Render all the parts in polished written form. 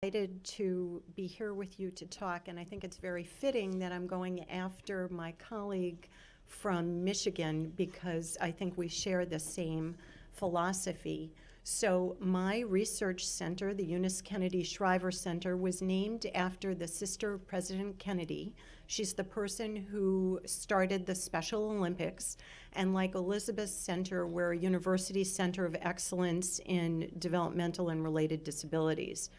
Excited to be here with you to talk, and I think it's very fitting that I'm going after my colleague from Michigan because I think we share the same philosophy. So my research center, the Eunice Kennedy Shriver Center, was named after the sister of President Kennedy. She's the person who started the Special Olympics, and like Elizabeth Center, we're a university center of excellence in developmental and related disabilities.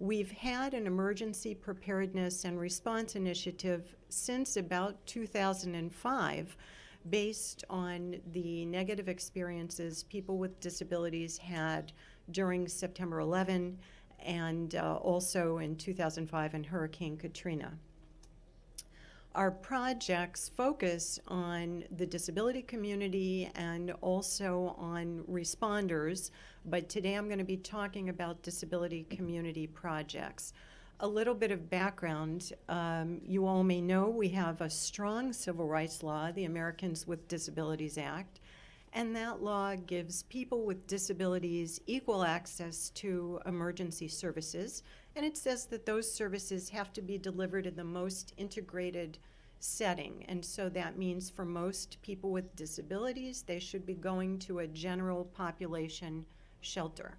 We've had an emergency preparedness and response initiative since about 2005 based on the negative experiences people with disabilities had during September 11 and also in 2005 in Hurricane Katrina. Our projects focus on the disability community and also on responders, but today I'm going to be talking about disability community projects. A little bit of background, you all may know we have a strong civil rights law, the Americans with Disabilities Act, and that law gives people with disabilities equal access to emergency services, and it says that those services have to be delivered in the most integrated setting. And so that means for most people with disabilities, they should be going to a general population shelter.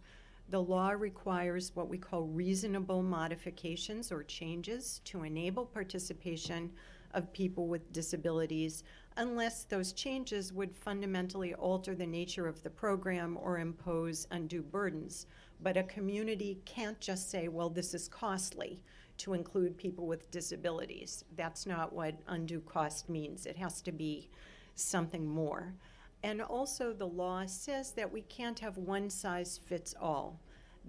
The law requires what we call reasonable modifications or changes to enable participation of people with disabilities unless those changes would fundamentally alter the nature of the program or impose undue burdens. But a community can't just say, well, this is costly to include people with disabilities. That's not what undue cost means. It has to be something more. And also the law says that we can't have one size fits all.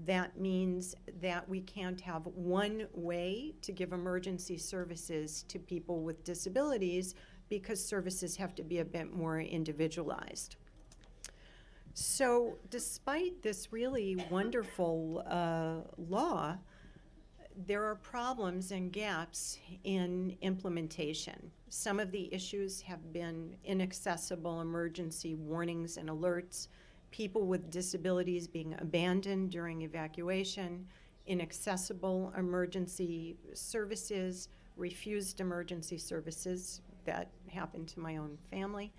That means that we can't have one way to give emergency services to people with disabilities because services have to be a bit more individualized. So despite this really wonderful law, there are problems and gaps in implementation. Some of the issues have been inaccessible emergency warnings and alerts, people with disabilities being abandoned during evacuation, inaccessible emergency services, refused emergency services that happened to my own family,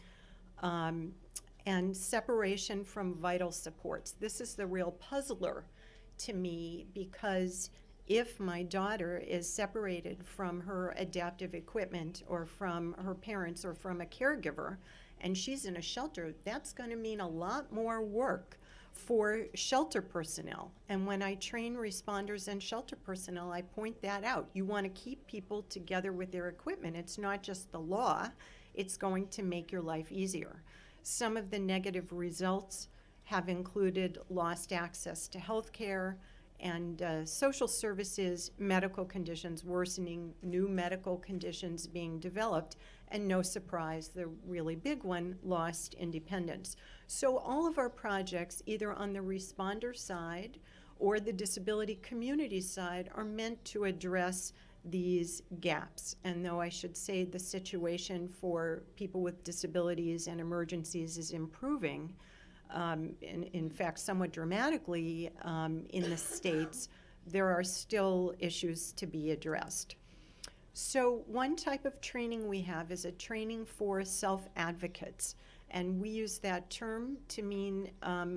and separation from vital supports. This is the real puzzler to me because if my daughter is separated from her adaptive equipment or from her parents or from a caregiver and she's in a shelter, that's going to mean a lot more work for shelter personnel. And when I train responders and shelter personnel, I point that out. You want to keep people together with their equipment. It's not just the law, it's going to make your life easier. Some of the negative results have included lost access to health care and social services, medical conditions worsening, new medical conditions being developed, and no surprise, the really big one, lost independence. So all of our projects, either on the responder side or the disability community side, are meant to address these gaps. And though I should say the situation for people with disabilities and emergencies is improving, in fact, somewhat dramatically in the states, there are still issues to be addressed. So one type of training we have is a training for self-advocates. And we use that term to mean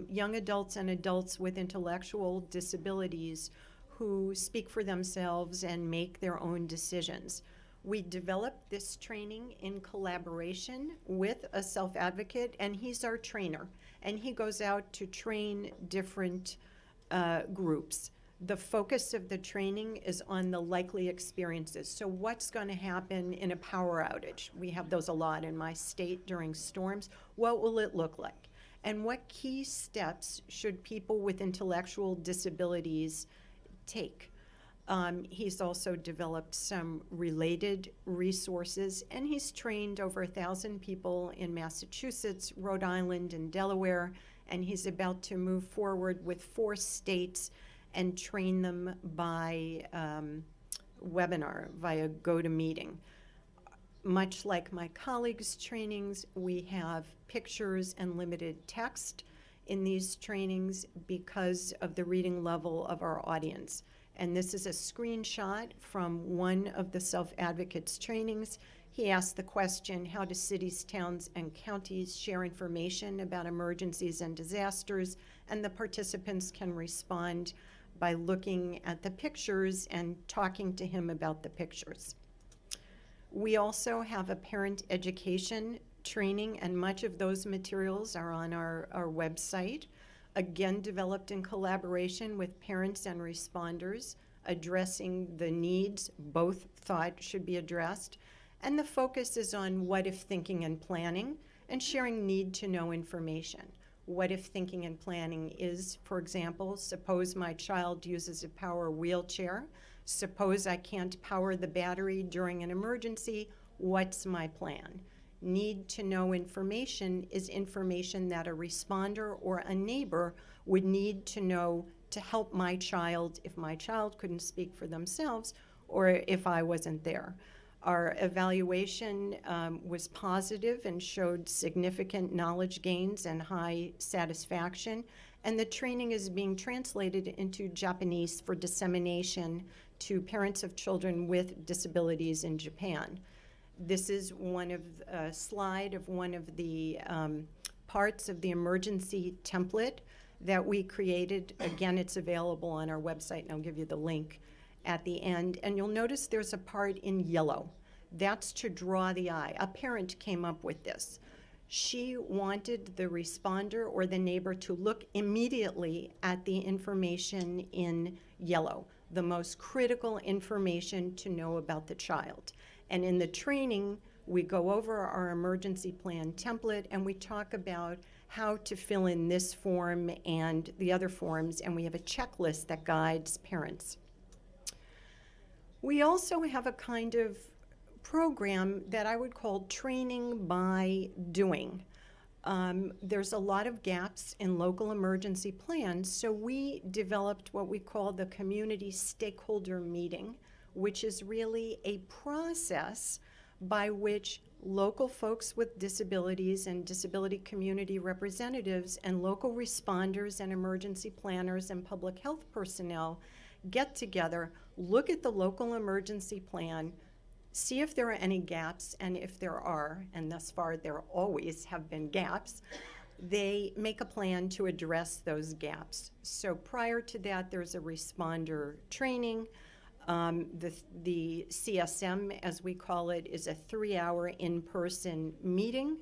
young adults and adults with intellectual disabilities who speak for themselves and make their own decisions. We developed this training in collaboration with a self-advocate, and he's our trainer. And he goes out to train different groups. The focus of the training is on the likely experiences. So what's going to happen in a power outage? We have those a lot in my state during storms. What will it look like? And what key steps should people with intellectual disabilities take? He's also developed some related resources, and he's trained over 1,000 people in Massachusetts, Rhode Island, and Delaware, and he's about to move forward with 4 states and train them by webinar, via GoToMeeting. Much like my colleagues' trainings, we have pictures and limited text in these trainings because of the reading level of our audience. And this is a screenshot from one of the self-advocates trainings. He asked the question, how do cities, towns, and counties share information about emergencies and disasters? And the participants can respond by looking at the pictures and talking to him about the pictures. We also have a parent education training, and much of those materials are on our website. Again, developed in collaboration with parents and responders, addressing the needs both thought should be addressed. And the focus is on what-if thinking and planning and sharing need-to-know information. What-if thinking and planning is, for example, suppose my child uses a power wheelchair. Suppose I can't power the battery during an emergency. What's my plan? Need-to-know information is information that a responder or a neighbor would need to know to help my child if my child couldn't speak for themselves or if I wasn't there. Our evaluation was positive and showed significant knowledge gains and high satisfaction, and the training is being translated into Japanese for dissemination to parents of children with disabilities in Japan. This is one of a slide of one of the parts of the emergency template that we created. Again, it's available on our website, and I'll give you the link at the end. And you'll notice there's a part in yellow. That's to draw the eye. A parent came up with this. She wanted the responder or the neighbor to look immediately at the information in yellow, the most critical information to know about the child. And in the training, we go over our emergency plan template and we talk about how to fill in this form and the other forms, and we have a checklist that guides parents. We also have a kind of program that I would call training by doing. There's a lot of gaps in local emergency plans, so we developed what we call the community stakeholder meeting, which is really a process by which local folks with disabilities and disability community representatives and local responders and emergency planners and public health personnel get together, look at the local emergency plan, see if there are any gaps, and if there are, and thus far there always have been gaps, they make a plan to address those gaps. So prior to that, there's a responder training. The CSM, as we call it, is a 3-hour in-person meeting,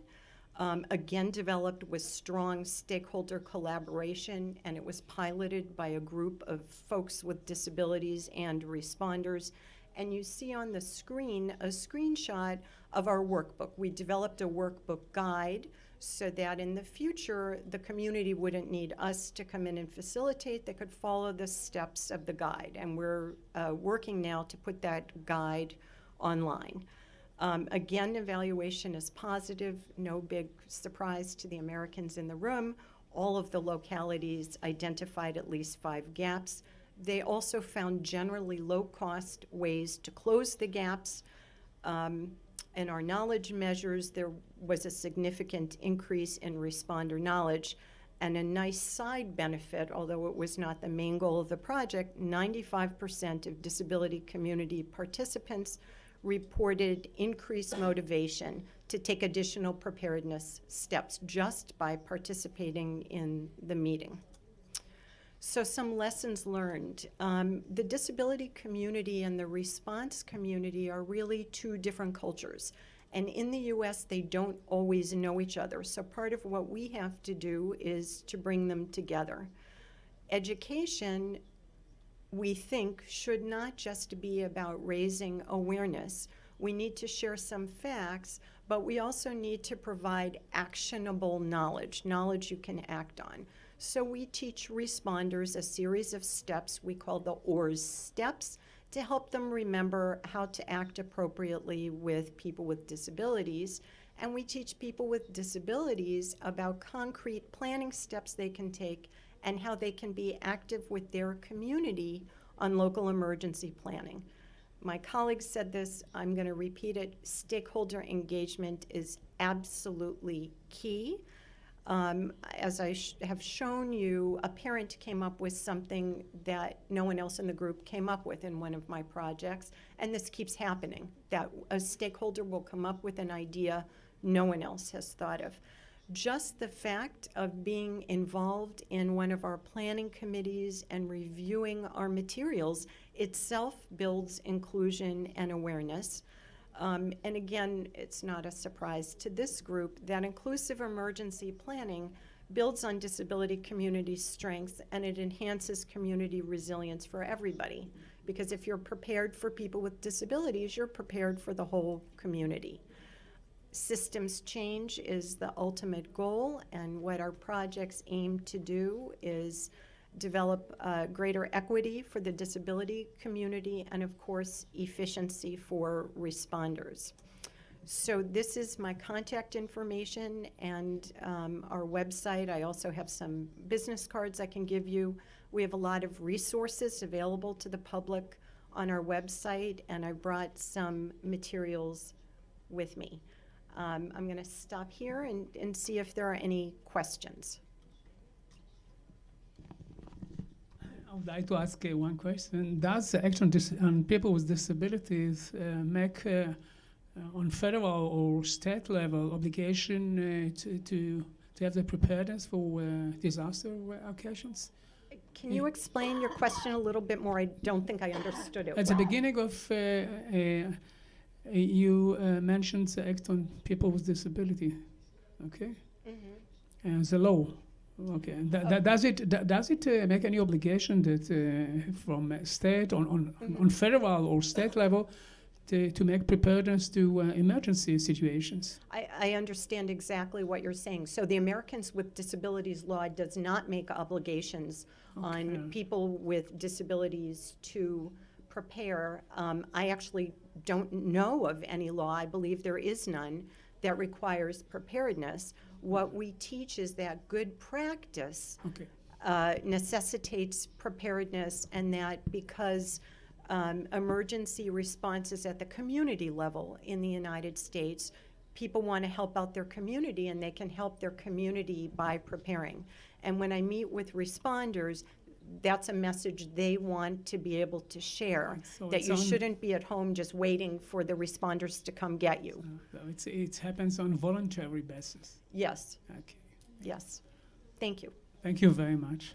again developed with strong stakeholder collaboration, and it was piloted by a group of folks with disabilities and responders. And you see on the screen a screenshot of our workbook. We developed a workbook guide so that in the future, the community wouldn't need us to come in and facilitate. They could follow the steps of the guide. And we're working now to put that guide online. Again, evaluation is positive. No big surprise to the Americans in the room. All of the localities identified at least 5 gaps. They also found generally low-cost ways to close the gaps. In our knowledge measures, there was a significant increase in responder knowledge. And a nice side benefit, although it was not the main goal of the project, 95% of disability community participants reported increased motivation to take additional preparedness steps just by participating in the meeting. So some lessons learned. The disability community and the response community are really 2 different cultures. And in the US, they don't always know each other. So part of what we have to do is to bring them together. Education, we think, should not just be about raising awareness. We need to share some facts, but we also need to provide actionable knowledge you can act on. So we teach responders a series of steps we call the ORS steps to help them remember how to act appropriately with people with disabilities. And we teach people with disabilities about concrete planning steps they can take and how they can be active with their community on local emergency planning. My colleague said this, I'm going to repeat it, stakeholder engagement is absolutely key. As I have shown you, a parent came up with something that no one else in the group came up with in one of my projects, and this keeps happening, that a stakeholder will come up with an idea no one else has thought of. Just the fact of being involved in one of our planning committees and reviewing our materials itself builds inclusion and awareness. And again, it's not a surprise to this group that inclusive emergency planning builds on disability community strengths, and it enhances community resilience for everybody. Because if you're prepared for people with disabilities, you're prepared for the whole community. Systems change is the ultimate goal, and what our projects aim to do is develop greater equity for the disability community and, of course, efficiency for responders. So this is my contact information and our website. I also have some business cards I can give you. We have a lot of resources available to the public on our website, and I brought some materials with me. I'm going to stop here and see if there are any questions. I would like to ask one question. Does Action on People with Disabilities make on federal or state level obligation to have the preparedness for disaster occasions? Can you explain your question a little bit more? I don't think I understood it. At the beginning of you mentioned the Act on People with Disability, okay? Mm-hmm. The law, okay. Does it make any obligation that from state on federal or state level to make preparedness to emergency situations? I understand exactly what you're saying. So the Americans with Disabilities Law does not make obligations on people with disabilities to prepare. I actually don't know of any law, I believe there is none, that requires preparedness. What we teach is that good practice necessitates preparedness, and that because emergency responses at the community level in the United States, people want to help out their community, and they can help their community by preparing. And when I meet with responders, that's a message they want to be able to share, so that you shouldn't be at home just waiting for the responders to come get you. So it happens on voluntary basis? Yes. Okay. Yes. Thank you. Thank you very much.